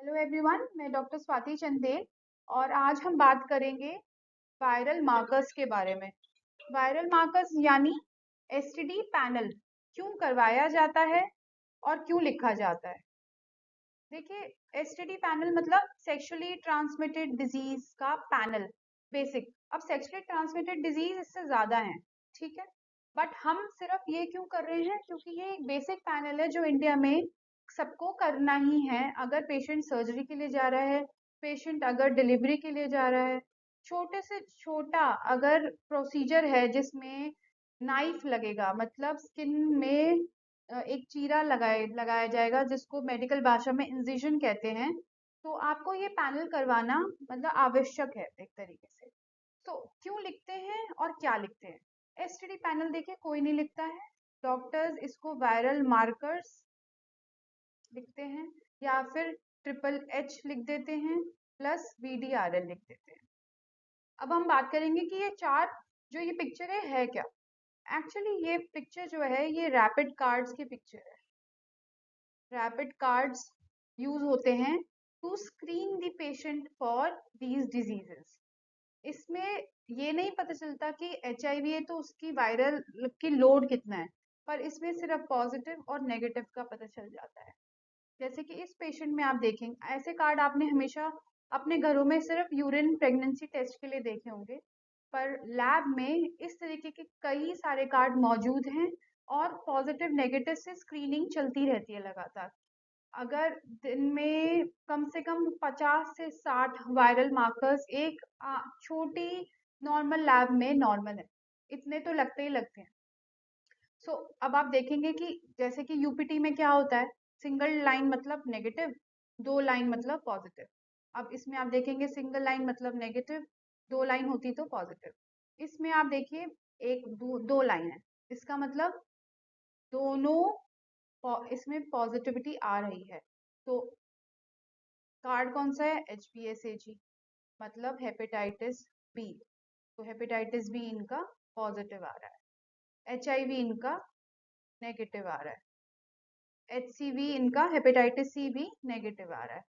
Hello everyone, मैं doctor Swati Chandel और आज हम बात करेंगे वायरल मार्कर्स के बारे में। वायरल मार्कर्स यानी एसटीडी पैनल क्यों करवाया जाता है और क्यों लिखा जाता है। देखिए, एसटीडी पैनल मतलब सेक्सुअली ट्रांसमिटेड डिजीज का पैनल। बेसिक, अब सेक्सुअली ट्रांसमिटेड डिजीज इससे ज्यादा है, ठीक है, बट हम सिर्फ ये क्यों कर रहे हैं क्योंकि ये एक बेसिक पैनल है जो इंडिया में सबको करना ही है। अगर पेशेंट सर्जरी के लिए जा रहा है, पेशेंट अगर डिलीवरी के लिए जा रहा है, छोटे से छोटा अगर प्रोसीजर है जिसमें नाइफ लगेगा, मतलब स्किन में एक चीरा लगाया जाएगा जिसको मेडिकल भाषा में इंसिजन कहते हैं, तो आपको ये पैनल करवाना मतलब आवश्यक है एक तरीके से। तो क्यों लिखते हैं और क्या लिखते हैं? एसटीडी पैनल देखिए कोई नहीं लिखता है, डॉक्टर्स इसको वायरल मार्कर्स लिखते हैं या फिर ट्रिपल एच लिख देते हैं प्लस वीडीआरएल लिख देते हैं। अब हम बात करेंगे कि ये चार जो ये पिक्चर है क्या। एक्चुअली ये पिक्चर जो है ये रैपिड कार्ड्स की पिक्चर है। रैपिड कार्ड्स यूज होते हैं to screen the patient for these diseases. इसमें ये नहीं पता चलता कि एचआईवी है तो उसकी वायरल की लोड कितना है, पर इसमें सिर्फ पॉजिटिव और नेगेटिव का पता चल जाता है। जैसे कि इस पेशेंट में आप देखेंगे, ऐसे कार्ड आपने हमेशा अपने घरों में सिर्फ यूरिन प्रेगनेंसी टेस्ट के लिए देखे होंगे, पर लैब में इस तरीके के कई सारे कार्ड मौजूद हैं और पॉजिटिव नेगेटिव से स्क्रीनिंग चलती रहती है लगातार। अगर दिन में कम से कम 50 से 60 वायरल मार्कर्स एक छोटी नॉर्मल लैब में नॉर्मल है, इतने तो लगते ही लगते हैं। सो अब आप देखेंगे कि जैसे कि यूपीटी में क्या होता है, सिंगल लाइन मतलब नेगेटिव, दो लाइन मतलब पॉजिटिव। अब इसमें आप देखेंगे सिंगल लाइन मतलब नेगेटिव, दो लाइन होती तो पॉजिटिव। इसमें आप देखिए एक दो लाइन है, इसका मतलब दोनों इसमें पॉजिटिविटी आ रही है। तो कार्ड कौन सा है? HPSAG, मतलब हेपेटाइटिस बी। तो हेपेटाइटिस बी इनका पॉजिटिव आ रहा है, HIV इनका नेगेटिव आ रहा है, HCV इनका हेपेटाइटिस सी भी नेगेटिव आ रहा है।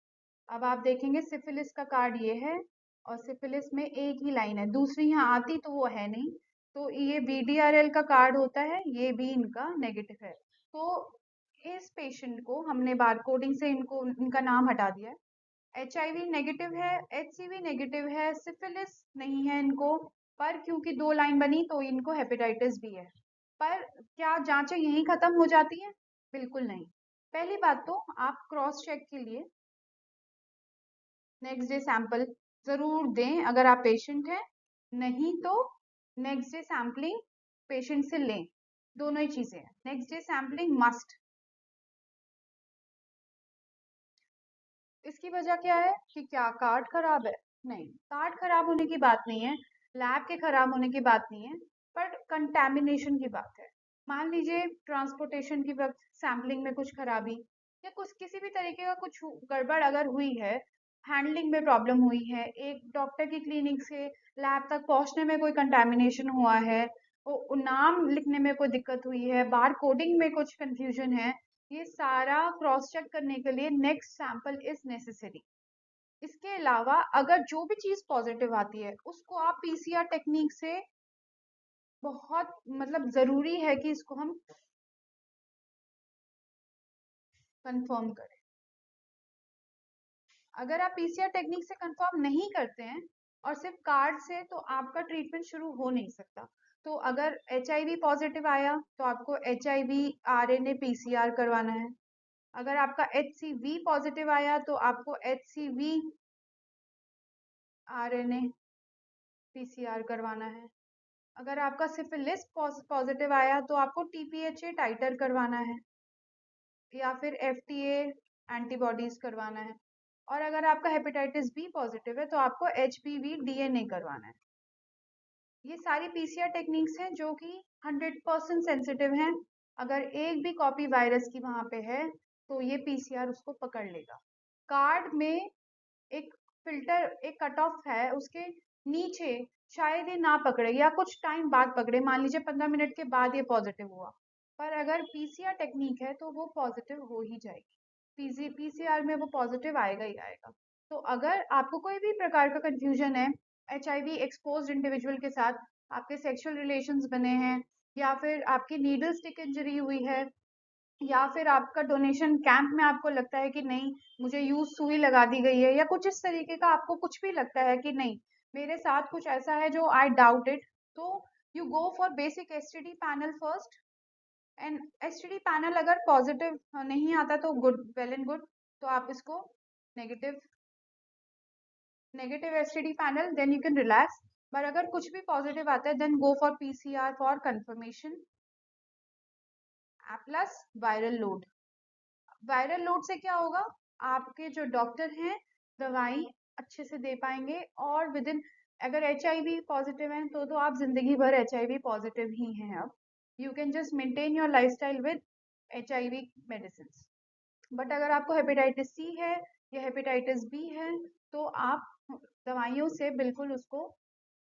अब आप देखेंगे सिफिलिस का कार्ड ये है और सिफिलिस में एक ही लाइन है, दूसरी यहाँ आती तो वो है नहीं। तो ये VDRL का कार्ड होता है, ये भी इनका नेगेटिव है। तो इस पेशेंट को हमने बार कोडिंग से इनको इनका नाम हटा दिया है। HIV नेगेटिव है, HCV नेगेटिव है, सिफिलिस नहीं है इनको, पर क्योंकि दो लाइन बनी तो इनको हेपेटाइटिस भी है। पर क्या जांचें यहीं खत्म हो जाती हैं? बिल्कुल नहीं। पहली बात तो आप क्रॉस चेक के लिए नेक्स्ट डे सैंपल जरूर दें अगर आप पेशेंट हैं, नहीं तो नेक्स्ट डे सैंपलिंग पेशेंट से लें। दोनों ही चीजें हैं, नेक्स्ट डे सैंपलिंग मस्ट। इसकी वजह क्या है कि क्या कार्ड खराब है? नहीं, कार्ड खराब होने की बात नहीं है, लैब के खराब होने की बात नहीं है, पर कंटैमिनेशन की बात है। मान लीजिए ट्रांसपोर्टेशन के वक्त सैम्पलिंग में कुछ खराबी या कुछ किसी भी तरीके का कुछ गड़बड़ अगर हुई है, हैंडलिंग में प्रॉब्लम हुई है, एक डॉक्टर की क्लिनिक से लैब तक पहुंचने में कोई कंटैमिनेशन हुआ है, नाम लिखने में कोई दिक्कत हुई है, बार कोडिंग में कुछ कंफ्यूजन है, ये सारा क्रॉस चेक करने के लिए नेक्स्ट सैंपल इज नेसेसरी। इसके अलावा अगर जो भी चीज पॉजिटिव आती है उसको आप पीसीआर टेक्निक से, बहुत मतलब जरूरी है कि इसको हम कंफर्म करें। अगर आप पीसीआर टेक्निक से कंफर्म नहीं करते हैं और सिर्फ कार्ड से, तो आपका ट्रीटमेंट शुरू हो नहीं सकता। तो अगर HIV पॉजिटिव आया तो आपको HIV RNA PCR करवाना है। अगर आपका HCV पॉजिटिव आया तो आपको HCV RNA PCR करवाना है। अगर आपका सिफिलिस पॉजिटिव आया तो आपको TPHA टाइटर करवाना है या फिर FTA एंटीबॉडीज करवाना है। और अगर आपका हेपेटाइटिस बी पॉजिटिव है तो आपको HPV DNA करवाना है। ये सारी पीसीआर टेक्निक्स हैं जो कि 100% सेंसिटिव हैं। अगर एक भी कॉपी वायरस की वहां पे है तो ये पीसीआर उसको पकड़ लेगा। कार्ड में एक फिल्टर, एक कट ऑफ है, उसके नीचे शायद ये ना पकड़े या कुछ टाइम बाद पकड़े, मान लीजिए 15 मिनट के बाद ये पॉजिटिव हुआ, पर अगर पीसीआर टेक्निक है तो वो पॉजिटिव हो ही जाएगी। पीसीआर में वो पॉजिटिव आएगा ही आएगा। तो अगर आपको कोई भी प्रकार का कंफ्यूजन है एचआईवी एक्सपोज्ड इंडिविजुअल के साथ, आपके सेक्सुअल रिलेशंस बने हैं, या फिर आपकी नीडल स्टिक इंजरी हुई है, या फिर आपका डोनेशन कैंप में आपको लगता है कि नहीं मुझे यूज सुई लगा दी गई है, या कुछ इस तरीके का आपको कुछ भी लगता है कि नहीं मेरे साथ कुछ ऐसा है जो आई डाउट इट, तो you go for basic STD panel first. And STD panel अगर पॉजिटिव नहीं आता तो गुड, वेल एंड गुड, तो आप इसको negative negative STD panel, then you can relax. पर अगर कुछ भी पॉजिटिव आता है then go for PCR for confirmation. Plus viral load. Viral load से क्या होगा, आपके जो डॉक्टर हैं दवाई अच्छे से दे पाएंगे, और विद इन, अगर एचआईवी पॉजिटिव है तो आप जिंदगी भर एचआईवी पॉजिटिव ही हैं। अब you can just maintain your lifestyle with HIV medicine. But अगर आपको हेपेटाइटिस सी है या हेपेटाइटिस बी है तो आप दवाइयों से बिल्कुल उसको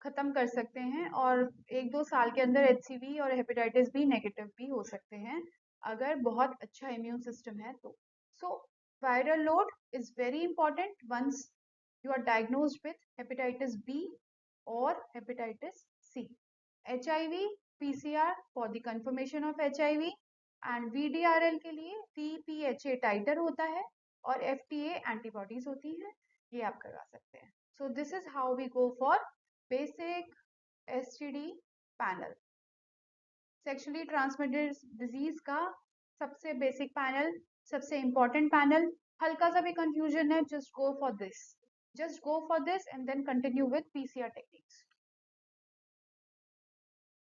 खत्म कर सकते हैं, और 1-2 साल के अंदर एचसीवी और हेपेटाइटिस बी नेगेटिव भी हो सकते हैं अगर बहुत अच्छा इम्यून सिस्टम है तो। So viral load is very important once you are diagnosed with hepatitis B or hepatitis C. HIV PCR for the confirmation of HIV, and VDRL के लिए TPHA टाइटर होता है और FDA एंटीबॉडीज होती हैं, ये आप करवा सकते हैं। So this is how we go for basic STD panel. Sexually transmitted disease का सबसे बेसिक पैनल, सबसे इंपॉर्टेंट पैनल। हल्का सा भी कंफ्यूजन है, just go for this and then continue with PCR techniques.